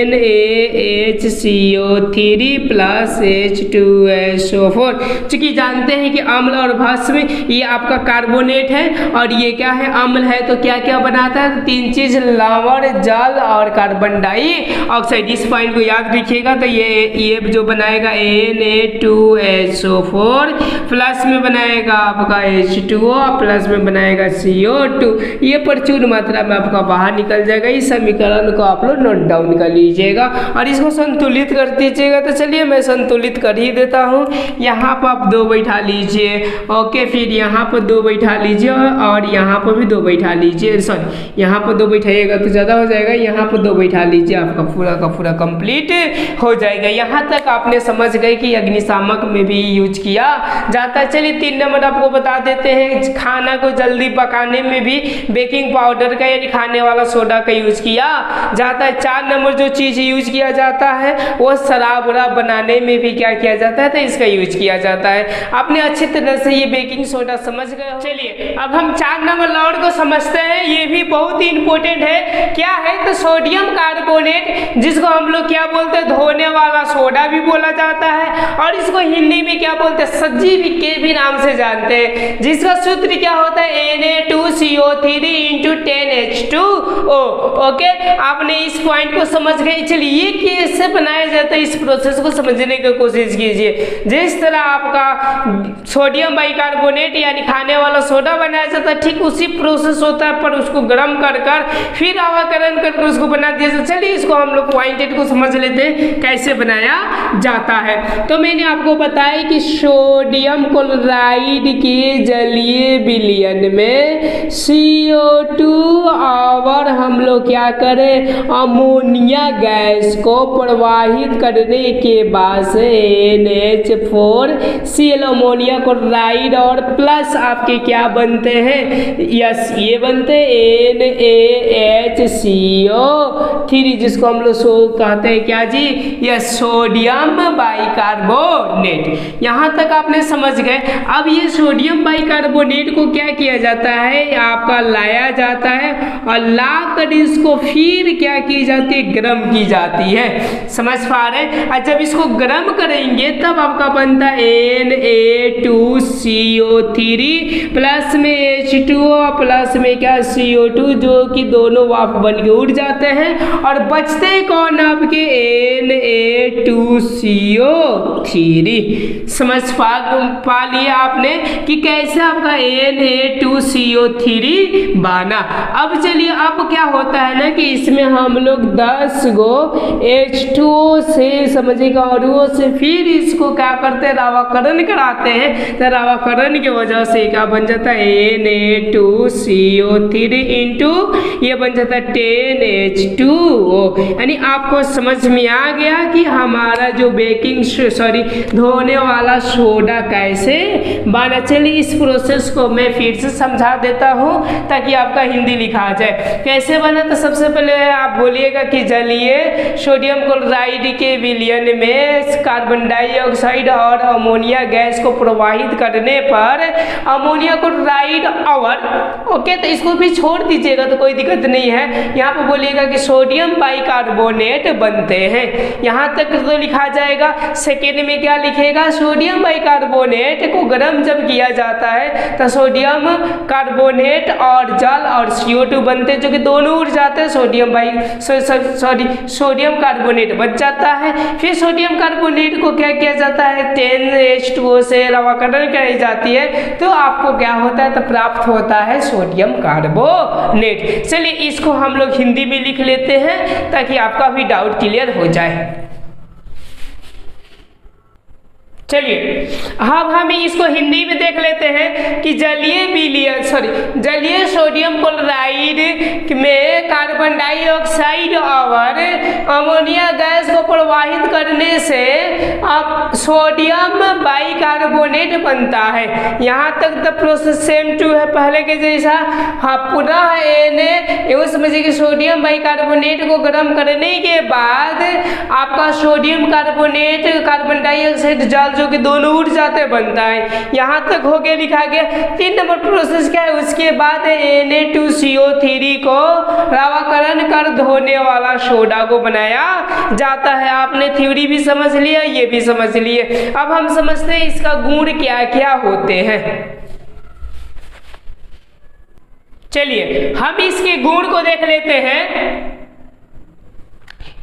NaHCO3 प्लस H2SO4। चूंकि जानते हैं कि अम्ल और भस्म ये आपका कार्बोनेट है और ये क्या है, अम्ल है। तो क्या क्या बनाता है? तीन चीज, लवण, जल और कार्बन डाइऑक्साइड। इस पॉइंट को याद रखिएगा। तो ये जो बनाएगा Na2SO4, प्लस में बनाएगा आपका H2O, प्लस में बनाएगा CO2। ये प्रचुर मात्रा में आपका बाहर निकल जाएगा। इस समीकरण को आप लोग नोट डाउन कर लीजिएगा और इसको संतुलित कर दीजिएगा। तो चलिए मैं संतुलित कर ही देता हूँ। यहाँ पर आप 2 बैठा लीजिए, ओके। फिर यहाँ पर 2 बैठा लीजिए और यहाँ पर भी 2 बैठा लीजिए। सॉरी, यहाँ पर 2 बैठाइएगा तो ज़्यादा हो जाएगा। यहाँ पर 2 बैठा लीजिए, आपका पूरा का पूरा कंप्लीट हो जाएगा। यहाँ तक आपने समझ गए कि अग्निशामक में भी यूज किया जाता है। चलिए 3 नंबर आपको बता देते हैं। खाना को जल्दी पकाने में भी बेकिंग पाउडर का यानी खाने वाला सोडा का यूज किया जाता है। 4 नंबर जो चीज यूज किया जाता है वो शराब बनाने में भी क्या किया जाता है, तो इसका यूज किया जाता है। आपने अच्छी तरह से ये बेकिंग सोडा समझ गए हो। चलिए अब हम 4 नंबर लॉर्ड को समझते हैं। ये भी बहुत ही इंपॉर्टेंट है। क्या है? तो सोडियम कार्बोनेट, जिसको हम लोग क्या बोलते हैं, धोने वाला सोडा भी बोला जाता है और इसको हिंदी में क्या बोलते हैं, सजीव के भी नाम से जानते हैं। जिसका सूत्र क्या होता है, Na2CO3 × 10H2O। ओके, आपने इस पॉइंट को समझ गए। चलिए ये कैसे बनाया जाता है, इस प्रोसेस को समझने की कोशिश कीजिए। जिस तरह आपका सोडियम बाइकार्बोनेट यानी खाने वाला सोडा बनाया जाता है, ठीक उसी प्रोसेस होता है, पर उसको गर्म कर फिर अवाकरण करके उसको बना दिया जाता है। चलिए इसको हम लोग पॉइंटेड को समझ लेते हैं कैसे बनाया जाता है। तो मैंने आपको बताया कि सोडियम क्लोराइड के जलीय विलयन में CO2 और हम लोग क्या करें, अमोनिया गैस को प्रवाहित करने के बाद से NH4Cl अमोनिया क्लोराइड और प्लस आपके क्या बनते हैं, यस ये बनते NaHCO3, जिसको हम लोग कहते हैं क्या जी, यस सोडियम बाइकार्बोनेट। यहाँ तक आपने समझ गए। अब ये सोडियम बाइकार्बोनेट को क्या किया जाता है, आपका लाया जाता है और ला कर इसको फिर क्या की जाती है, गर्म की जाती है। समझ पा रहे हैं? और जब इसको गर्म करेंगे तब आपका बनता है Na2CO3 प्लस में H2O प्लस में क्या CO2, जो कि दोनों वाष्प बन के उड़ जाते हैं और बचते कौन आपके Na2CO3। समझ पा लिया आपने कि कैसे आपका Na2CO3 बना। अब चलिए अब क्या होता है ना कि इसमें हम लोग 10 गो H2O से समझिएगा और वो से फिर इसको क्या करते हैं, रावाकरण कराते हैं। तो रावाकरण की वजह से क्या बन जाता है, Na2CO3 इंटू ये बन जाता है 10H2O। यानी आपको समझ में आ गया कि हमारा जो धोने वाला सोडा कैसे बना। चलिए इस प्रोसेस को मैं फिर से समझा देता हूँ ताकि आपका हिंदी लिखा जाए। कैसे बना? तो सबसे पहले आप बोलिएगा कि जलीय सोडियम क्लोराइड के विलयन में कार्बन डाइऑक्साइड और अमोनिया गैस को प्रवाहित करने पर अमोनिया क्लोराइड और ओके, तो इसको भी छोड़ दीजिएगा तो कोई दिक्कत नहीं है। यहाँ पर बोलिएगा कि सोडियम बाइकार्बोनेट बनते हैं। यहाँ तक तो लिखा जाएगा। सेकेंड में क्या लिखेगा, सोडियम बाइकार्बोनेट को गर्म जब किया जाता है तो सोडियम कार्बोनेट और जल और CO2 बनते हैं, जो कि दोनों उड़ जाते हैं। सोडियम कार्बोनेट बच जाता है। फिर सोडियम कार्बोनेट को क्या किया जाता है, 10H2O से रावाकरण कराई जाती है, तो आपको क्या होता है, तो प्राप्त होता है सोडियम कार्बोनेट। चलिए इसको हम लोग हिंदी में लिख लेते हैं ताकि आपका भी डाउट क्लियर हो जाए। चलिए अब हम इसको हिंदी में देख लेते हैं कि जलीय सोडियम क्लोराइड में कार्बन डाइऑक्साइड और अमोनिया गैस को प्रवाहित करने से अब सोडियम बाइकार्बोनेट बनता है। यहाँ तक द प्रोसेस सेम टू है पहले के जैसा। हाँ, पुनः Na समझिए कि सोडियम बाइकार्बोनेट को गर्म करने के बाद आपका सोडियम कार्बोनेट कार्बन डाइऑक्साइड जल जो कि दोनों उड़ जाते बनता है। यहाँ तक हो गया, लिखा गया। 3 नंबर प्रोसेस क्या है, उसके बाद Na2CO3 को रावाकरण कर धोने वाला सोडा को बनाया जाता है। आपने थ्योरी भी समझ लिया, ये भी समझ लिए। अब हम समझते हैं इसका गुण क्या क्या होते हैं। चलिए हम इसके गुण को देख लेते हैं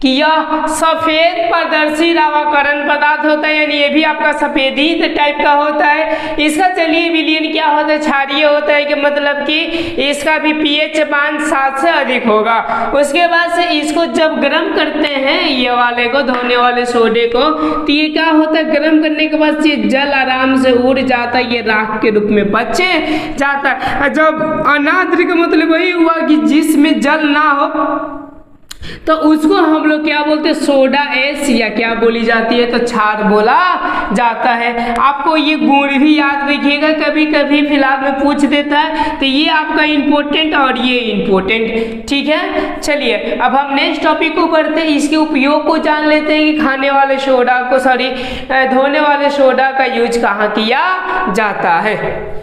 कि यह सफेद पारदर्शी रावाकरण पदार्थ होता है, यानी ये भी आपका सफेदी टाइप का होता है। इसका चलिए विलयन क्या होता है, क्षारीय होता है, कि मतलब कि इसका भी पीएच मान 7 से अधिक होगा। उसके बाद से इसको जब गर्म करते हैं ये वाले को, धोने वाले सोडे को, तो ये क्या होता है, गर्म करने के बाद ये जल आराम से उड़ जाता है, ये राख के रूप में बच जाता है। जब अनाद्र का मतलब वही हुआ कि जिसमें जल ना हो तो उसको हम लोग क्या बोलते हैं, सोडा एस या क्या बोली जाती है, तो क्षार बोला जाता है। आपको ये गुण भी याद रखिएगा, कभी कभी फिलहाल में पूछ देता है, तो ये आपका इम्पोर्टेंट और ये इम्पोर्टेंट, ठीक है। चलिए अब हम नेक्स्ट टॉपिक को बढ़ते हैं, इसके उपयोग को जान लेते हैं कि खाने वाले सोडा को धोने वाले सोडा का यूज कहाँ किया जाता है।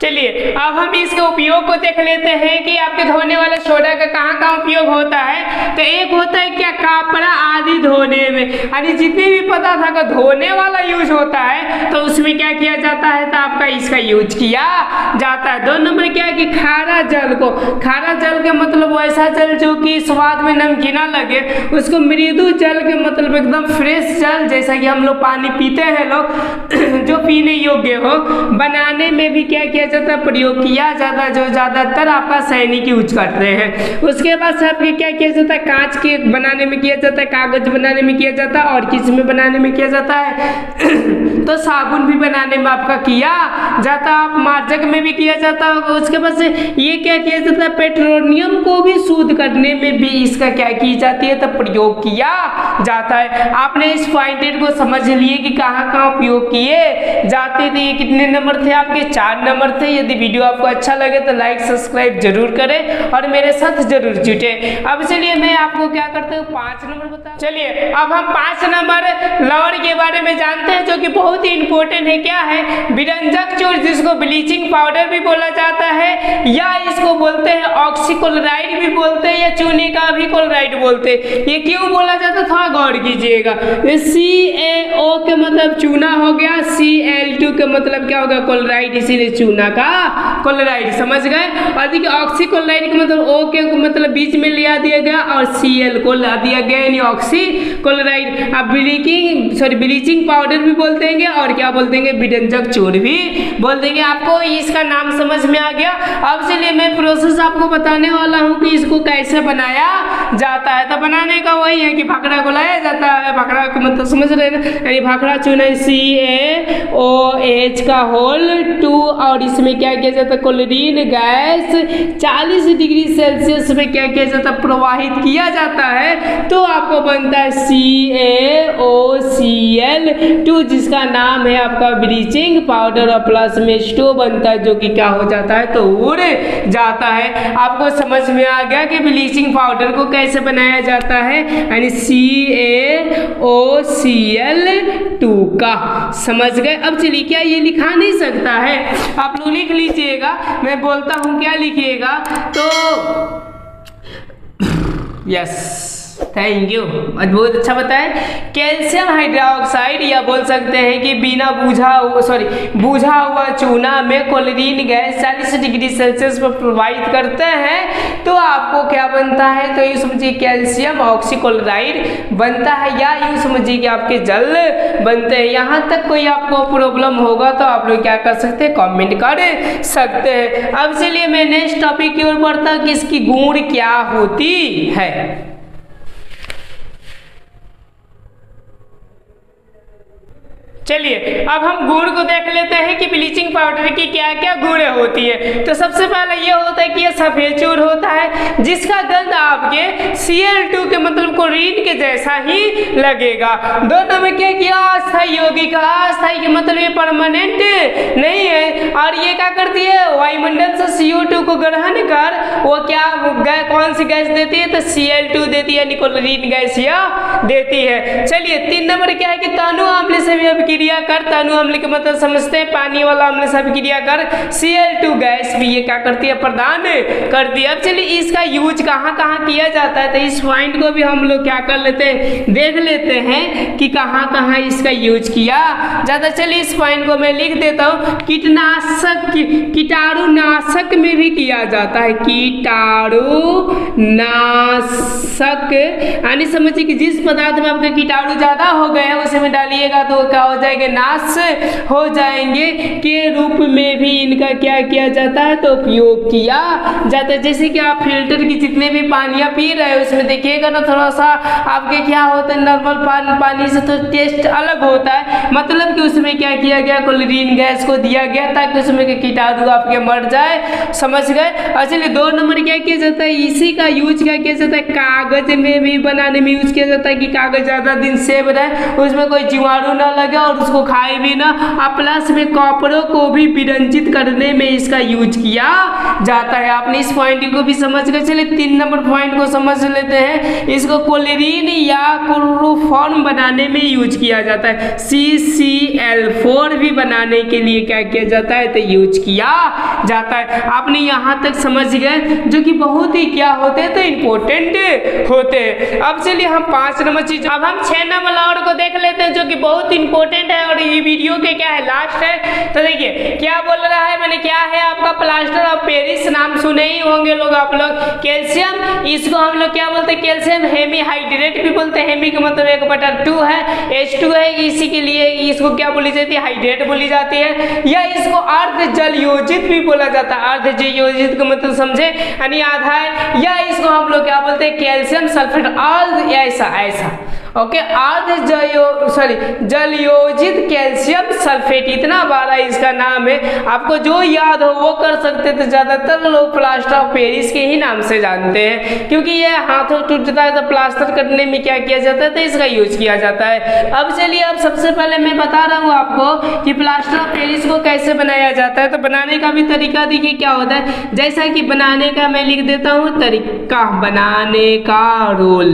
चलिए अब हम इसके उपयोग को देख लेते हैं कि आपके धोने वाले सोडा का कहाँ कहाँ उपयोग होता है। तो एक होता है क्या, कपड़ा आदि धोने में, यानी जितने भी पदार्थ का धोने वाला यूज होता है तो उसमें क्या किया जाता है, तो आपका इसका यूज किया जाता है। 2 नंबर क्या है कि खारा जल को, खारा जल के मतलब वैसा जल जो कि स्वाद में नमकीना लगे, उसको मृदु जल के मतलब एकदम फ्रेश जल, जैसा कि हम लोग पानी पीते हैं लोग जो पीने योग्य हो, बनाने में भी क्या किया जाता है, प्रयोग किया जाता है, जो ज्यादातर आपका सैनिक यूज करते हैं। उसके बाद से आपके क्या किया जाता है, कांच के बनाने में किया जाता है, कागज बनाने में किया जाता है, और किस में बनाने में किया जाता है तो साबुन भी बनाने में आपका किया जाता है, आप मार्जक में भी किया जाता है। उसके बाद से ये क्या किया जाता है, पेट्रोलियम को भी शुद्ध करने में भी इसका क्या की जाती है, तो प्रयोग किया जाता है। आपने इस पॉइंटेड को समझ लिए कि कहाँ कहाँ उपयोग किए जाते थे। ये कितने नंबर थे आपके, 4 नंबर थे। यदि वीडियो आपको अच्छा लगे तो लाइक सब्सक्राइब जरूर करें और मेरे साथ जरूर जुटे। अब चलिए मैं आपको क्या करता हूँ, 5 नंबर बता। चलिए अब हम 5 नंबर लवण के बारे में जानते हैं, जो कि बहुत ही इंपॉर्टेंट है। क्या है, विरंजक चूर्ण, जिसको ब्लीचिंग पाउडर भी बोला जाता है, या इसको बोलते हैं ऑक्सीक्लोराइड भी बोलते हैं, या चूने का भी क्लोराइड बोलते हैं। ये क्यों बोला जाता है, थोड़ा गौर कीजिएगा। CaO के मतलब चूना हो गया, Cl2 के मतलब क्या होगा, क्लोराइड, इसीलिए चूना का क्लोराइड, समझ गए। और देखिए ऑक्सीक्लोराइड का मतलब O के मतलब बीच में लिया दिया गया और Cl को ला दिया गया, यानी ऑक्सीक्लोराइड। अब ब्लीचिंग पाउडर भी बोल देंगे, और क्या बोल देंगे, विरंजक चूर्ण भी बोल देंगे। आपको इसका नाम समझ में आ गया। अब चलिए मैं प्रोसेस आपको बताने वाला हूँ कि इसको कैसे बनाया जाता है। तो बनाने का वही है कि भाखड़ा को लाया जाता है, भाखड़ा का मतलब समझ रहे हैं, यानी भाखड़ा चूना CaOH का होल 2, और इसमें क्या किया जाता है, क्लोरीन गैस 40 डिग्री सेल्सियस में क्या किया जाता है, प्रवाहित किया जाता है, तो आपको बनता है CaOCl2, जिसका नाम है आपका ब्लीचिंग पाउडर, और प्लस में स्टो बनता है, जो कि क्या हो जाता है, तो उड़ जाता है। आपको समझ में आ गया कि ब्लीचिंग पाउडर को कैसे बनाया जाता है, यानी CaOCl2 का, समझ गए। अब चलिए क्या ये लिखा नहीं सकता है, आप लोग लिख लीजिएगा, मैं बोलता हूं क्या लिखिएगा, तो यस, थैंक यू, बहुत अच्छा बताया। कैल्शियम हाइड्रोक्साइड, या बोल सकते हैं कि बिना बूझा हुआ चूना में क्लोरीन गैस 40 डिग्री सेल्सियस पर प्रवाहित करते हैं, तो आपको क्या बनता है, तो यूँ समझिए कैल्शियम ऑक्सीक्लोराइड बनता है, या यूँ समझिए कि आपके जल बनते हैं। यहाँ तक कोई आपको प्रॉब्लम होगा तो आप लोग क्या कर सकते हैं, कमेंट कर सकते हैं। अब चलिए मैं नेक्स्ट टॉपिक की ओर बढ़ता हूँ कि इसकी गुण क्या होती है। चलिए अब हम गुण को देख लेते हैं कि ब्लीचिंग पाउडर की क्या क्या गुण होती है। तो सबसे पहले ये होता है कि ये सफेद चूर होता है जिसका गंध आपके Cl2 के मतलब क्लोरीन के जैसा ही लगेगा। दो नंबर क्या किया, अस्थायी यौगिक। अस्थायी के मतलब ये परमानेंट नहीं है और ये क्या करती है, वायुमंडल से CO2 को ग्रहण कर वो क्या कौन सी गैस देती है, तो Cl2 देती है यानी क्लोरीन गैस यह देती है। चलिए 3 नंबर क्या है कि तनु अम्ल से भी अभिक्रिया कर, तनु अम्ल के मतलब समझते हैं पानी वाला अम्ल से अभिक्रिया कर Cl2 गैस भी ये क्या करती है, प्रदान करती है। अब चलिए इसका यूज कहाँ कहाँ किया जाता है, तो इस पॉइंट को भी हम लोग क्या कर लेते हैं, देख लेते हैं कि कहाँ कहाँ इसका यूज किया जाता है। चलिए इस पॉइंट को मैं लिख देता हूँ, कीटनाशक कीटाणुनाशक में भी किया जाता है। कीटाणुनाशक यानी समझिए कि जिस पदार्थ में आपके कीटाणु ज्यादा हो गए हैं उसे में डालिएगा तो क्या हो जाएंगे, नाश हो जाएंगे के रूप में भी इनका क्या किया जाता है, तो उपयोग किया जाता है। जैसे कि आप फिल्टर की जितने भी पानियाँ पी रहे हो उसमें देखिएगा ना थोड़ा सा आपके क्या होता है, नॉर्मल पानी से तो टेस्ट अलग होता है, मतलब कि उसमें क्या किया गया, क्लोरीन गैस को दिया गया ताकि उसमें के कीटाणु आपके मर जाए, समझ गए। और चलिए 2 नंबर क्या किया जाता है, इसी का यूज क्या किया जाता है, कागज में भी बनाने में यूज किया जाता है कि कागज ज्यादा दिन सेव रहे, उसमें कोई जीवाणु ना लगे और उसको खाए भी ना। प्लस में कपड़ों को भी विरंजित करने में इसका यूज किया जाता है। आपने इस पॉइंट को भी समझ गए। चलिए 3 नंबर पॉइंट को समझ लेते हैं, इसको क्लोरीन या क्लोरोफॉर्म बनाने में यूज किया जाता है। CCl4 भी बनाने के लिए क्या किया जाता है, तो यूज किया जाता है। आपने यहाँ तक समझ गए, जो कि बहुत ही क्या होते हैं, तो इम्पोर्टेंट होते हैं। अब चलिए हम 5 नंबर चीज, अब हम 6 नंबर और को देख लेते हैं जो कि बहुत इंपॉर्टेंट है और ये वीडियो के क्या है, लास्ट है। तो देखिए क्या बोल रहा है, मैंने क्या है आपका प्लास्टर ऑफ पेरिस, नाम सुने ही होंगे लोग आप लोग। कैल्शियम, इसको हम लोग क्या बोलते हैं, कैल्शियम हेमीहाइड्रेट भी बोलते हैं। हेमी का मतलब 1/2 है, H2 है, इसी के लिए इसको क्या बोली जाती है, हाइड्रेट बोली जाती है। या इसको अर्ध जल योजित भी बोला जाता है। अर्ध जल योजित का मतलब समझे यानी आधा है। या इसको हम लोग क्या बोलते हैं, कैल्शियम सल्फेट, अर्ध ऐसा ओके, अर्ध जलयोजित कैल्शियम सल्फेट, इतना बड़ा इसका नाम है। आपको जो याद हो वो कर सकते थे, ज्यादातर लोग प्लास्टर ऑफ पेरिस के ही नाम से जानते हैं क्योंकि ये हाथों टूटता है तो प्लास्टर करने में क्या किया जाता है, तो इसका यूज किया जाता है। अब चलिए अब सबसे पहले मैं बता रहा हूँ आपको कि प्लास्टर ऑफ पेरिस को कैसे बनाया जाता है। तो बनाने का भी तरीका देखिए क्या होता है, जैसा कि बनाने का मैं लिख देता हूँ तरीका, बनाने का रूल।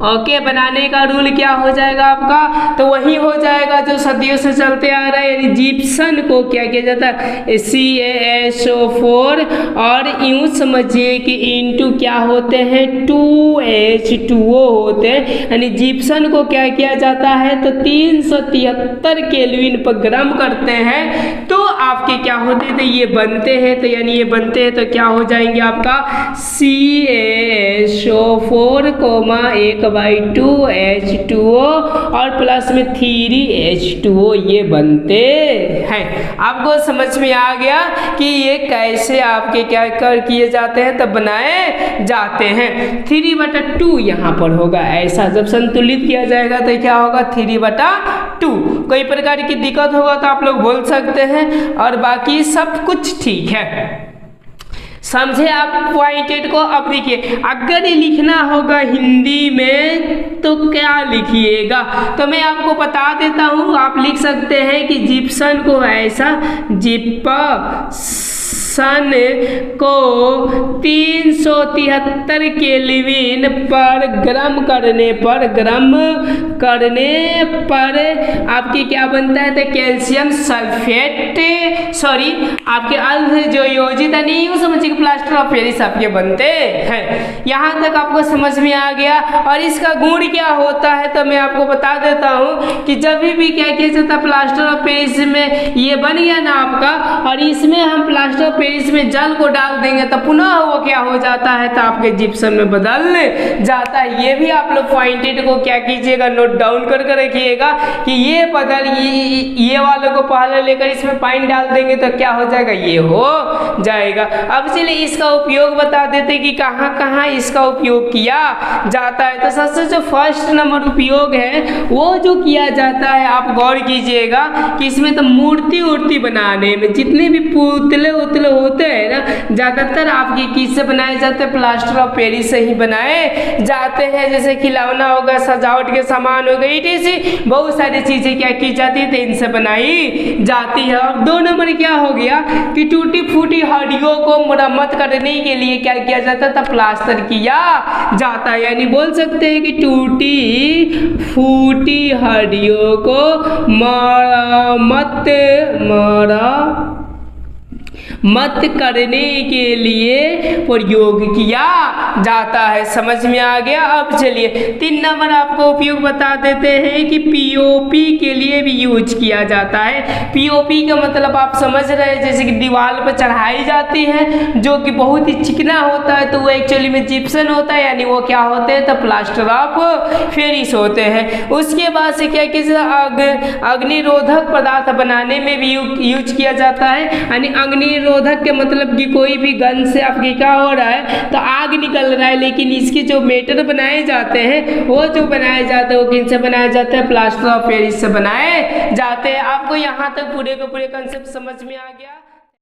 ओके, बनाने का रूल क्या हो जाएगा आपका, तो वही हो जाएगा जो सदियों से चलते आ रहा है, यानी जिप्सन को क्या किया जाता है, CaSO4 और यूं समझिए कि इनटू क्या होते हैं, 2H2O होते हैं, यानी जिप्सन को क्या किया जाता है, तो 373 केल्विन पर गर्म करते हैं तो आपके क्या होते हैं, तो ये बनते हैं, तो यानी ये बनते हैं तो क्या हो जाएंगे आपका CaSO4, 1/2H2O और प्लस में 3H2O ये बनते हैं। आपको समझ में आ गया कि ये कैसे आपके क्या कर किए जाते हैं, तब बनाए जाते हैं। 3/2 यहाँ पर होगा, ऐसा जब संतुलित किया जाएगा तो क्या होगा, 3/2। कोई प्रकार की दिक्कत होगा तो आप लोग बोल सकते हैं और बाकी सब कुछ ठीक है, समझे आप पॉइंटेड को। अब देखिए अगर ये लिखना होगा हिंदी में तो क्या लिखिएगा, तो मैं आपको बता देता हूँ। आप लिख सकते हैं कि जिप्सन को ऐसा, जिप्सन को 373 केल्विन पर गर्म करने पर आपके क्या बनता है, तो कैल्शियम सल्फेट, सॉरी आपके अर्ध जो योजित नहीं हो समझिए प्लास्टर ऑफ पेरिस आपके बनते हैं। यहाँ तक आपको समझ में आ गया। और इसका गुण क्या होता है तो मैं आपको बता देता हूँ कि जब भी क्या किया जाता है प्लास्टर ऑफ पेरिस में ये बन गया ना आपका, और इसमें हम प्लास्टर ऑफ फिर इसमें जल को डाल देंगे तो पुनः वो क्या हो जाता है, तो आपके जिप्सम में बदल जाता है। ये भी आप लोग पॉइंटेड को क्या कीजिएगा, नोट डाउन कर रखिएगा कि ये बदल ये वालों को पहले लेकर इसमें पानी डाल देंगे तो क्या हो जाएगा, ये हो जाएगा। अब चलिए इसका उपयोग बता देते कि कहाँ कहाँ इसका उपयोग किया जाता है। तो सबसे जो फर्स्ट नंबर उपयोग है वो जो किया जाता है, आप गौर कीजिएगा कि इसमें तो मूर्ति उर्ति बनाने में जितने भी पुतले उतले होते हैं ना, ज़्यादातर आपके किससे बनाए जाते हैं, प्लास्टर ऑफ पेरिस से ही बनाए जाते हैं। जैसे खिलौना होगा, सजावट के सामान हो गए, ऐसी बहुत सारी चीज़ें क्या की जाती है, तो इनसे बनाई जाती है। और 2 नंबर क्या हो गया कि टूटी फूटी हड्डियों को मरम्मत करने के लिए क्या किया जाता था, प्लास्टर किया जाता है। यानी बोल सकते हैं कि टूटी फूटी हड्डियों को मरम्मत करने के लिए प्रयोग किया जाता है। समझ में आ गया। अब चलिए 3 नंबर आपको उपयोग बता देते हैं कि पीओपी के लिए भी यूज किया जाता है। पीओपी का मतलब आप समझ रहे हैं, जैसे कि दीवार पर चढ़ाई जाती है जो कि बहुत ही चिकना होता है, तो वो एक्चुअली में जिप्सम होता है, यानी वो क्या होते हैं, तो प्लास्टर ऑफ पेरिस होते हैं। उसके बाद से क्या किसी अग्निरोधक पदार्थ बनाने में भी यूज किया जाता है। यानी अग्निरोधक के मतलब कि कोई भी गन से आपकी क्या हो रहा है, तो आग निकल रहा है, लेकिन इसके जो मेटल बनाए जाते हैं वो जो बनाए जाते हैं वो किन से बनाए जाते हैं, प्लास्टर ऑफ पेरिस से बनाए जाते हैं। आपको यहाँ तक पूरे के पूरे कंसेप्ट समझ में आ गया।